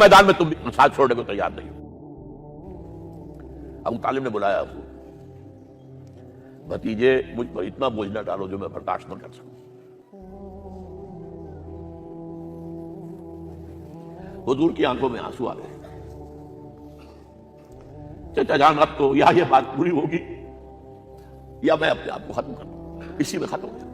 میدان میں تم بھی ساتھ چھوڑنے کو تیار نہیں ہو۔ ابو طالب نے بلایا ابو، بھتیجے مجھ پر اتنا بوجھ نہ ڈالو جو میں برداشت نہ کر سکوں۔ حضور کی آنکھوں میں آنسو آ گئے۔ چچا جان اب تو یا یہ بات پوری ہوگی یا میں اپنے آپ کو ختم کر دوں، اسی میں ختم ہو جائے۔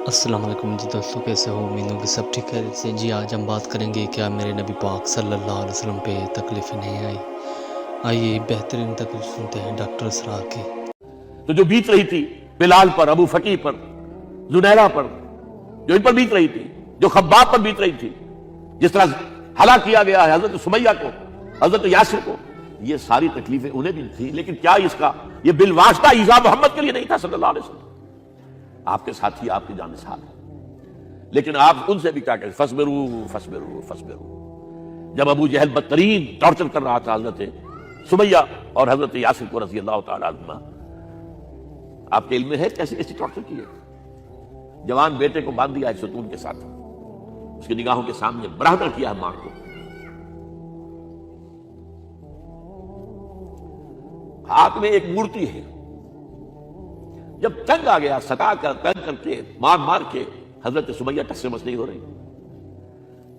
السلام علیکم جی دوستوں، کیسے ہو؟ امید ہوں کہ سب ٹھیک ہے سے۔ جی آج ہم بات کریں گے کیا میرے نبی پاک صلی اللہ علیہ وسلم پہ تکلیفیں نہیں آئی؟ آئیے بہترین تکلیف سنتے ہیں ڈاکٹر اسرار کی۔ تو جو بیت رہی تھی بلال پر، ابو فقی پر، زنیرہ پر، جو ان پر بیت رہی تھی، جو خباب پر بیت رہی تھی، جس طرح ہلاک کیا گیا ہے حضرت سمیہ کو، حضرت یاسر کو، یہ ساری تکلیفیں انہیں بھی تھی، لیکن کیا اس کا یہ بالواسطہ ایذا محمد کے لیے نہیں تھا صلی اللہ علیہ وسلم؟ آپ کے ساتھی آپ کی جانثال ہیں، لیکن آپ ان سے بھی کیا کہیں، فصبروا فصبروا فصبروا۔ جب ابو جہل بدترین ٹارچر کر رہا تھا حضرت سمیہ اور حضرت یاسر کو رضی اللہ تعالی عنہما، آپ کے علم میں ہے کیسی کیسی ٹارچر کی ہے؟ جوان بیٹے کو باندھ دیا ایک ستون کے ساتھ، اس کی نگاہوں کے سامنے برہنہ کیا ہے ماں کو، ہاتھ میں ایک مورتی ہے، جب تنگ آ گیا ستا کر تنگ کر کے مار مار کے حضرت سمیہ ٹس سے مس نہیں ہو رہی،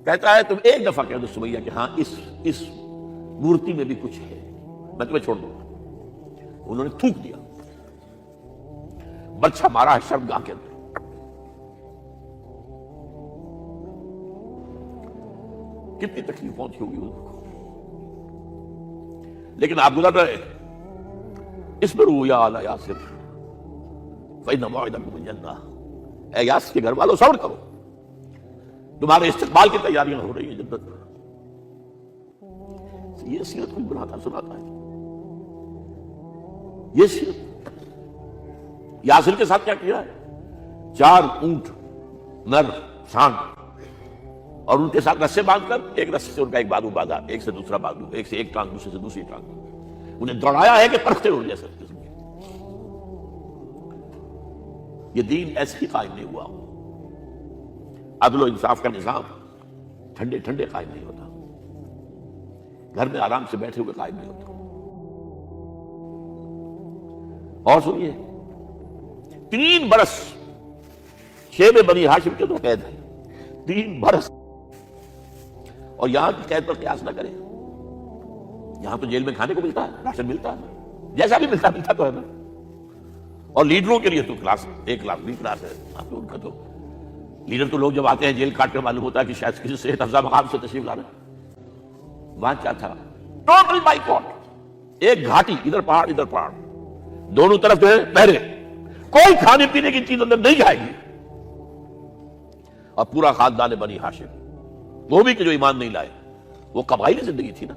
کہتا ہے تم ایک دفعہ کہہ دو سمیہ کہ ہاں اس مورتی میں بھی کچھ ہے، میں تمہیں چھوڑ دوں گا۔ انہوں نے تھوک دیا، برچھا مارا ہے شرمگاہ کے اندر۔ کتنی تکلیف پہنچی ہوگی ان کو، لیکن آپ گزر رہے اصبروا یا آل یاسر فإن موعدکم الجنہ۔ اے یاسر کے گھر والوں صبر کرو، تمہارے استقبال کی تیاریاں ہو رہی ہیں جنت میں۔ یہ سیرت کوئی بناتا سناتا ہے؟ یہ سیرت یاسر کے ساتھ کیا کیا ہے؟ 4 اونٹ نر سانڈ، اور ان کے ساتھ رسے باندھ کر ایک رسے سے ان کا ایک بازو باندھا، ایک سے دوسرا بازو، ایک سے ایک ٹانگ دوسرے سے دوسری ٹانگ، انہیں دوڑایا ہے کہ پرکھتے اڑ جیسے۔ یہ دین ایسے ہی قائم نہیں ہوا، عدل و انصاف کا نظام ٹھنڈے ٹھنڈے قائم نہیں ہوتا، گھر میں آرام سے بیٹھے ہوئے قائم نہیں ہوتا۔ اور سنیے، 3 برس شیب بنی ہاشم کے تو قید ہے، 3 برس، اور یہاں کی قید پر قیاس نہ کریں۔ یہاں تو جیل میں کھانے کو ملتا ہے، راشن ملتا ہے، جیسا بھی ملتا تو ہے نا، اور لیڈروں کے لیے تو کلاس ایک کلاس بھی کلاس ہے، ان کا تو لیڈر تو لوگ جب آتے ہیں جیل کاٹ کر معلوم ہوتا ہے کہ شاید کسی صحت افزا مقام سے تشریف لا رہے ہیں۔ وہاں کیا تھا؟ ٹوٹل بائیکاٹ، ایک گھاٹی، ادھر پہاڑ ادھر پہاڑ، دونوں طرف جو ہے پہرے، کوئی کھانے پینے کی چیز اندر نہیں جائے گی، اور پورا خاندان بنی ہاشم، وہ بھی کہ جو ایمان نہیں لائے، وہ قبائلی زندگی تھی نا۔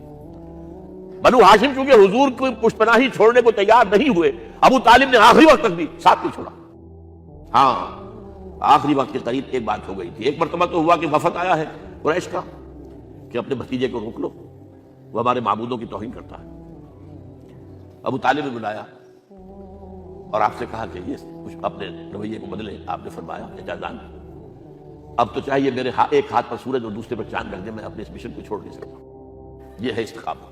بنو ہاشم چونکہ حضور کو پشت پناہی چھوڑنے کو تیار نہیں ہوئے، ابو طالب نے آخری وقت تک بھی ساتھ نہیں چھوڑا۔ ہاں آخری وقت کے قریب ایک بات ہو گئی تھی، ایک مرتبہ تو ہوا کہ وفد آیا ہے قریش کا کہ اپنے بھتیجے کو روک لو، وہ ہمارے معبودوں کی توہین کرتا ہے۔ ابو طالب نے بلایا اور آپ سے کہا کہ یہ کچھ اپنے رویے کو بدلے۔ آپ نے فرمایا چچا جان اب تو چاہیے میرے ایک ہاتھ پر سورج اور دوسرے پر چاند رکھ دے، میں اپنے اس مشن کو چھوڑ نہیں سکتا۔ یہ ہے استقامت۔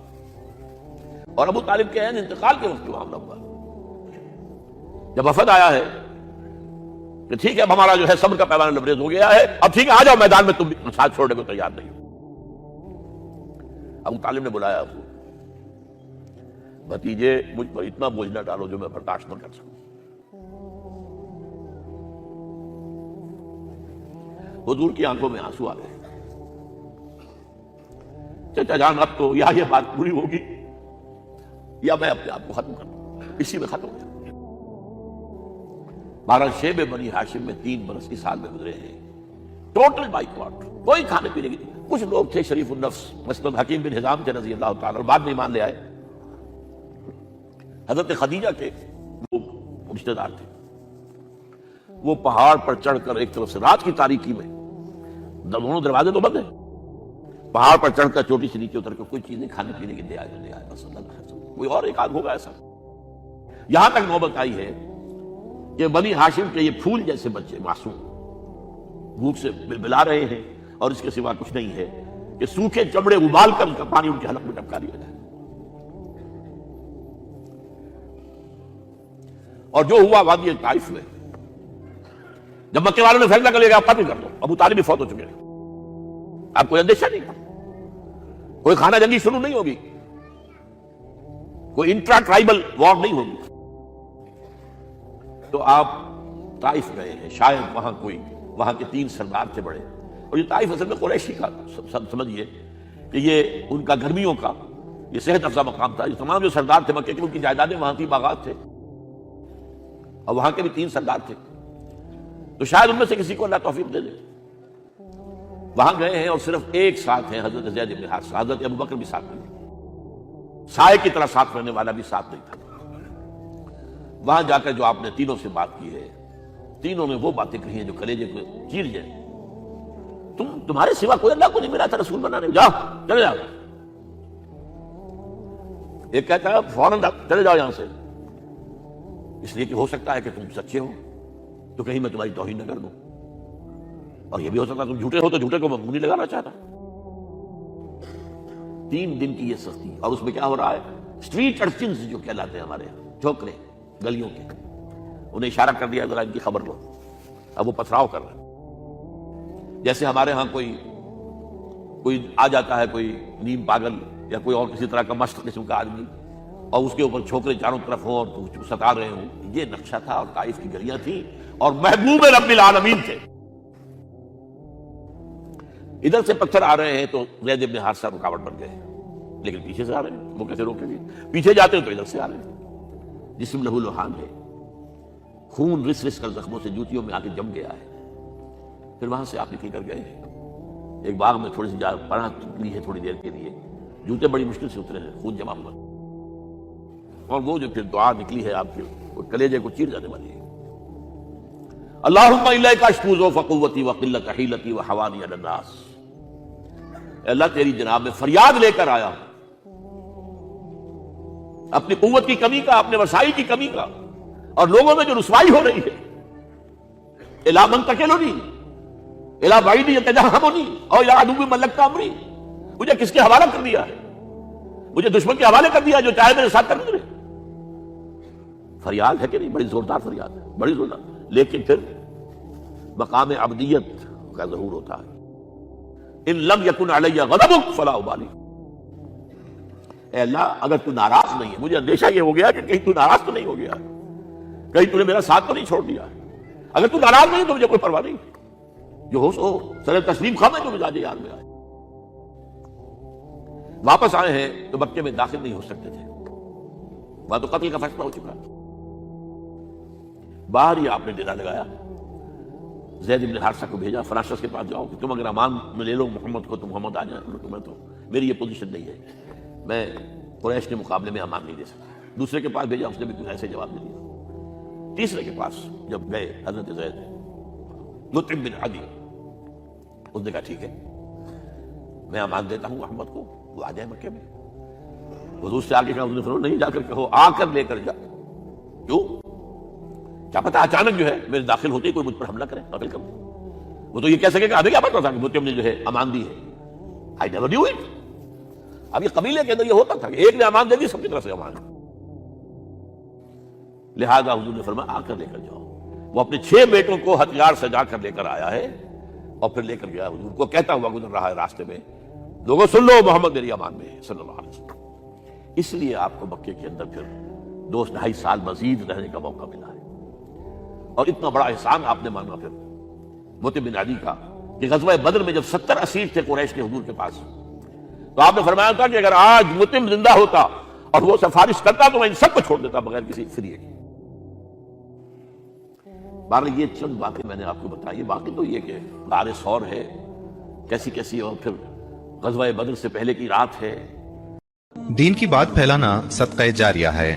اور ابو طالب کے انتقال کے وقت معاملہ ہوا، جب وفد آیا ہے کہ ٹھیک ہے اب ہمارا جو ہے صبر کا پیمانہ لبریز ہو گیا ہے، اب ٹھیک ہے آ جاؤ میدان میں، تم بھی ساتھ چھوڑنے کو تیار نہیں ہو۔ ابو طالب نے بلایا ابو، بھتیجے مجھ پر اتنا بوجھ نہ ڈالو جو میں برداشت نہ کر سکوں۔ حضور کی آنکھوں میں آنسو آ گئے۔ چچا جان اب تو یا یہ بات پوری ہوگی یا میں اپنے آپ کو ختم کر دوں، اسی میں ختم ہو جائے۔ 12 شیب بنی ہاشم میں 3 برس اس حال میں گزرے ہیں، ٹوٹل بائیکاٹ، کوئی کھانے پینے کی نہیں۔ کچھ لوگ تھے شریف النفس، مثلا حکیم بن حزام کے رضی اللہ تعالیٰ، اور بعد میں ایمان لے آئے۔ حضرت خدیجہ کے وہ رشتہ دار تھے، وہ پہاڑ پر چڑھ کر ایک طرف سے رات کی تاریکی میں، دونوں دروازے تو بند ہیں، پہاڑ پر چڑھ کر چوٹی سے نیچے اتر کر کوئی چیزیں کھانے پینے کی لے آئے بس اللہ کا خیر، کوئی اور ایک آدھ ہوگا ایسا۔ یہاں تک نوبت آئی ہے کہ بنی ہاشم کے یہ پھول جیسے بچے معصوم بھوک سے بلبلا رہے ہیں اور اس کے سوا کچھ نہیں ہے، کہ سوکھے چمڑے ابال کر ان کا پانی ان کے حلق میں ٹپکا دیا جائے. اور جو ہوا وادی طائف میں، جب مکے والوں نے فیصلہ کر لیا کہ آپ قتل کر دو، ابو طالب بھی فوت ہو چکے ہیں، آپ کوئی اندیشہ نہیں، کوئی خانہ جنگی شروع نہیں ہوگی، کوئی انٹرا ٹرائبل وار نہیں ہوگی، تو آپ طائف گئے ہیں. شاید وہاں کے 3 سردار تھے بڑے، اور یہ طائف اصل میں قریشی کا سمجھیے کہ یہ ان کا گرمیوں کا یہ صحت افزا مقام تھا. یہ تمام جو سردار تھے مکے کے، ان کی جائیدادیں وہاں تھی، باغات تھے، اور وہاں کے بھی 3 سردار تھے. تو شاید ان میں سے کسی کو اللہ توفیق دے دے. وہاں گئے ہیں اور صرف ایک ساتھ ہیں، حضرت زید بن حارثہ. حضرت ابو بکر بھی ساتھ نہیں، سائے کی طرح ساتھ رہنے والا بھی ساتھ نہیں تھا. وہاں جا کر جو آپ نے تینوں سے بات کی ہے، تینوں نے وہ باتیں کہی ہیں جو کلیجے کو چیر جائیں. تمہارے سوا کوئی اللہ کو نہیں ملا تھا رسول بنانے، جاؤ چلے جاؤ. ایک کہتا ہے فوراً چلے جاؤ یہاں سے، اس لیے کہ ہو سکتا ہے کہ تم سچے ہو تو کہیں میں تمہاری توہین نہ کر دوں، اور یہ بھی ہو سکتا ہے تم جھوٹے ہو تو جھوٹے کو میں منہ نہیں لگانا چاہتا. 3 دن کی یہ سختی، اور اس میں کیا ہو رہا ہے؟ اسٹریٹ ارچنز جو کہلاتے ہیں ہمارے یہاں، چھوکرے گلیوں کے، انہیں اشارہ کر دیا ذرا ان کی خبر لو. اب وہ پتھراؤ کر رہے ہیں. جیسے ہمارے ہاں کوئی آ جاتا ہے، کوئی نیم پاگل یا کوئی اور کسی طرح کا مست قسم کا آدمی، اور اس کے اوپر چھوکرے چاروں طرف ہوں اور ستا رہے ہوں. یہ نقشہ تھا، اور طائف کی گلیاں تھیں، اور محبوب رب العالمین تھے. ادھر سے پتھر آ رہے ہیں تو زید بن حارثہ رکاوٹ بن گئے، لیکن پیچھے سے آ رہے ہیں، وہ کیسے روکیں گے؟ پیچھے جاتے ہیں تو ادھر سے آ رہے ہیں. جسم لہو لہان ہے، خون رس رس کر زخموں سے جوتیوں میں آ کے جم گیا ہے. پھر وہاں سے آپ نکل کر گئے ہیں ایک باغ میں، تھوڑی سی پناہ لی ہے تھوڑی دیر کے لیے. جوتے بڑی مشکل سے اترے ہیں، خون جمع ہوا، اور وہ جو پھر دعا نکلی ہے آپ کی، وہ کلیجے کو چیر جانے والی ہے. اللہم الیک اشکو ضعف قوتی وقلت حیلتی وحوانی علی الناس. اے اللہ تیری جناب میں فریاد لے کر آیا ہوں، اپنی قوت کی کمی کا، اپنے وسائل کی کمی کا، اور لوگوں میں جو رسوائی ہو رہی ہے. الی من تکلنی الی بعید یتجہمنی او الی عدو ملکت امری. مجھے کس کے حوالہ کر دیا ہے؟ مجھے دشمن کے حوالے کر دیا جو چاہے میرے ساتھ کر دے. فریاد ہے کہ نہیں؟ بڑی زوردار فریاد ہے، بڑی زوردار. لیکن پھر مقام عبدیت کا ظہور ہوتا ہے. ان لم یکن علی غضبک فلا ابالی. اے اللہ اگر تو ناراض نہیں ہے، مجھے اندیشہ یہ ہو گیا کہ کہیں تو ناراض تو نہیں ہو گیا، کہیں تو نے میرا ساتھ تو نہیں چھوڑ دیا. اگر تو ناراض نہیں تو مجھے کوئی پرواہ نہیں، جو ہو سو سر تسلیم خواہ میں جو مزاج یار میں آئے. واپس آئے ہیں تو مکے میں داخل نہیں ہو سکتے تھے، وہاں تو قتل کا فیصلہ ہو چکا. باہر ہی آپ نے ڈیرا لگایا، زید بن حارثہ کو بھیجا فراشس کے پاس جاؤ کہ تم اگر امان میں لے لو محمد کو تو محمد آ جائیں. تمہیں تو میری یہ پوزیشن نہیں ہے، میں قریش کے مقابلے میں امان نہیں دے سکتا. دوسرے کے پاس بھیجا، اس نے بھی کچھ ایسے جواب دے دیا. تیسرے کے پاس جب گئے حضرت زید مطعم بن عدی، اس نے کہا ٹھیک ہے میں امان دیتا ہوں محمد کو، وہ آ جائے مکے میں. حضور سے آگے کہا، حضور نے فرمایا نہیں جا کر کہو، آ کر لے کر جا. کیوں؟ کیا پتا اچانک جو ہے میرے داخل ہوتے ہی کوئی مجھ پر حملہ کرے، قتل کر دے. وہ تو یہ کہہ سکے کہ ابھی کیا پتا تھا کہ مطعم نے جو ہے امان دی ہے. I never knew it. اب یہ قبیلے کے اندر یہ ہوتا تھا کہ ایک نے امان دے دی، سب کی طرف سے امان. لہذا حضور نے فرمایا آ کر لے کر جاؤ. وہ اپنے 6 بیٹوں کو ہتھیار سجا کر لے کر آیا ہے، اور پھر لے کر گیا حضور کو، کہتا ہوا گزر رہا ہے راستے میں، لوگوں سن لو محمد میری امان میں ہے صلی اللہ علیہ وسلم. اس لیے آپ کو مکے کے اندر پھر 2-2.5 سال مزید رہنے کا موقع ملا ہے. اور اتنا بڑا احسان آپ نے مانا پھر مطعم بن عدی کا کہ غزوہ بدر میں جب 70 اسیر تھے قریش کے حضور کے پاس، تو آپ نے فرمایا تھا کہ اگر آج مطعم زندہ ہوتا اور وہ سفارش کرتا تو میں ان سب کو چھوڑ دیتا بغیر کسی فریے کے. بہرحال یہ چند باتیں میں نے آپ کو بتائی. باقی تو یہ کہ غار ثور ہے کیسی کیسی، اور پھر غزوہ بدر سے پہلے کی رات ہے. دین کی بات پھیلانا صدقہ جاریہ ہے.